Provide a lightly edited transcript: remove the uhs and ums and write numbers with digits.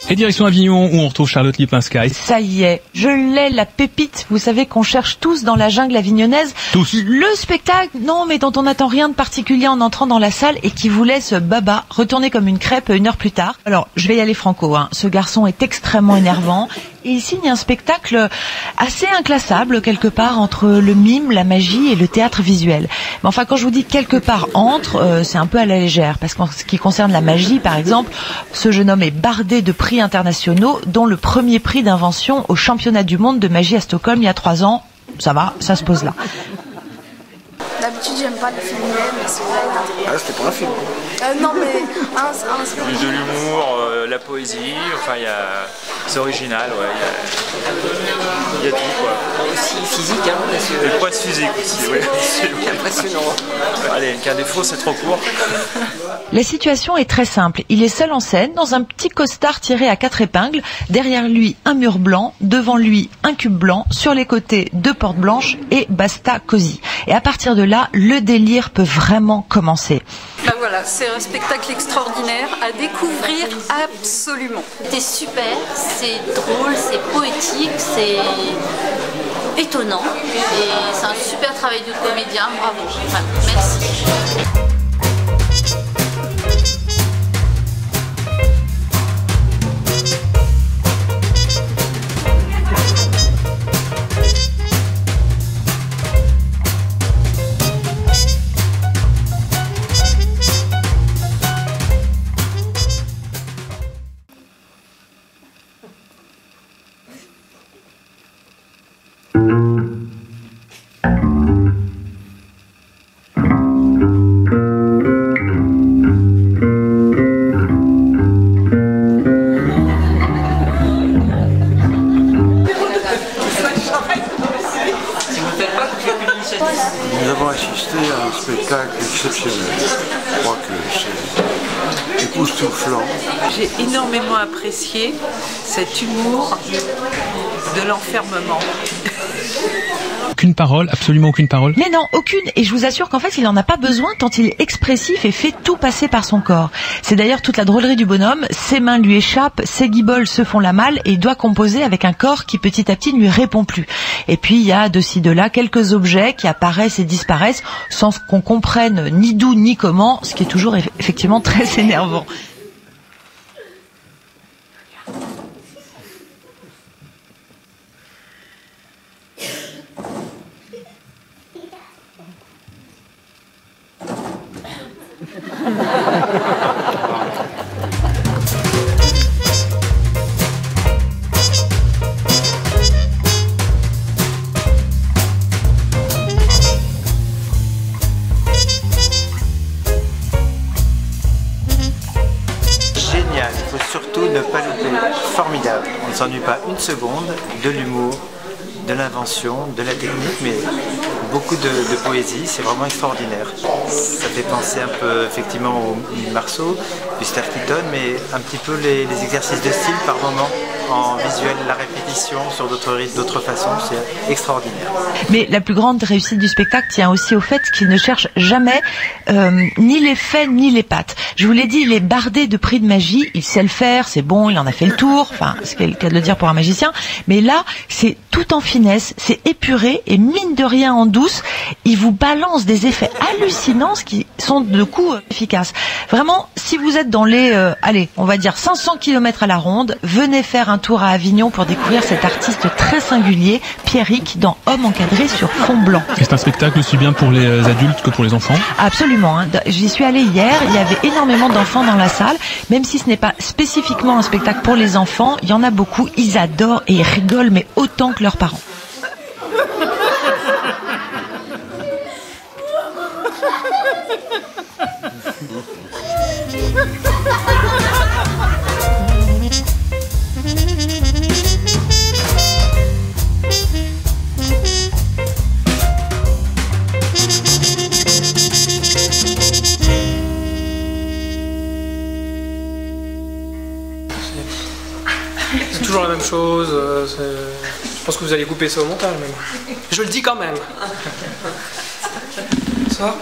Et direction Avignon où on retrouve Charlotte Lipinskaï. Ça y est, je l'ai, la pépite. Vous savez qu'on cherche tous dans la jungle avignonnaise. Tous. Le spectacle, non, mais dont on n'attend rien de particulier en entrant dans la salle et qui vous laisse baba, retourner comme une crêpe 1 heure plus tard. Alors, je vais y aller franco, hein. Ce garçon est extrêmement énervant et il signe un spectacle assez inclassable quelque part entre le mime, la magie et le théâtre visuel. Mais enfin, quand je vous dis quelque part entre, c'est un peu à la légère parce qu'en ce qui concerne la magie, par exemple, ce jeune homme est bardé de prix internationaux, dont le premier prix d'invention au championnat du monde de magie à Stockholm il y a 3 ans. Ça va, ça se pose là. D'habitude, j'aime pas les films muets, mais celui-là est intéressant. Ah, c'était pour un film. Non, mais de l'humour, la poésie, enfin c'est original, ouais. Il y a tout quoi. Aussi physique, hein, parce que... Et poids physique aussi, oui. C'est impressionnant. Allez, qu'un défaut, c'est trop court. La situation est très simple. Il est seul en scène, dans un petit costard tiré à 4 épingles. Derrière lui, un mur blanc. Devant lui, un cube blanc. Sur les côtés, 2 portes blanches et basta cosy. Et à partir de là, le délire peut vraiment commencer. Ben voilà, c'est un spectacle extraordinaire à découvrir absolument. C'est super, c'est drôle, c'est poétique, c'est étonnant et c'est un super travail de comédien, bravo, enfin, merci. Nous avons assisté à un spectacle exceptionnel. Je crois que c'est époustouflant. J'ai énormément apprécié cet humour de l'enfermement. Aucune parole, absolument aucune parole. Mais non, aucune. Et je vous assure qu'en fait, il n'en a pas besoin tant il est expressif et fait tout passer par son corps. C'est d'ailleurs toute la drôlerie du bonhomme. Ses mains lui échappent, ses guibolles se font la malle et il doit composer avec un corps qui petit à petit ne lui répond plus. Et puis, il y a de ci, de là quelques objets qui apparaissent et disparaissent sans qu'on comprenne ni d'où ni comment, ce qui est toujours effectivement très énervant. Génial, il faut surtout ne pas louper. Formidable, on ne s'ennuie pas une seconde, de l'humour, de l'invention, de la technique, mais beaucoup de poésie, c'est vraiment extraordinaire. Ça fait penser un peu effectivement au Marceau, du Stapleton, mais un petit peu les exercices de style par moment, en visuel, la répétition sur d'autres rythmes, d'autres façons, c'est extraordinaire. Mais la plus grande réussite du spectacle tient aussi au fait qu'il ne cherche jamais ni les faits ni les pattes. Je vous l'ai dit, il est bardé de prix de magie, il sait le faire, c'est bon, il en a fait le tour, enfin, c'est le cas de le dire pour un magicien, mais là, c'est tout en finesse, c'est épuré et mine de rien en douce, il vous balance des effets hallucinants qui sont de coup efficaces. Vraiment, si vous êtes dans les, allez, on va dire 500 km à la ronde, venez faire un tour à Avignon pour découvrir cet artiste très singulier, Pierrick, dans Homme encadré sur fond blanc. C'est un spectacle aussi bien pour les adultes que pour les enfants? Absolument, hein. J'y suis allée hier, il y avait énormément d'enfants dans la salle, même si ce n'est pas spécifiquement un spectacle pour les enfants, il y en a beaucoup, ils adorent et ils rigolent, mais autant que leurs parents. C'est toujours la même chose, je pense que vous allez couper ça au montage même. Je le dis quand même. Ça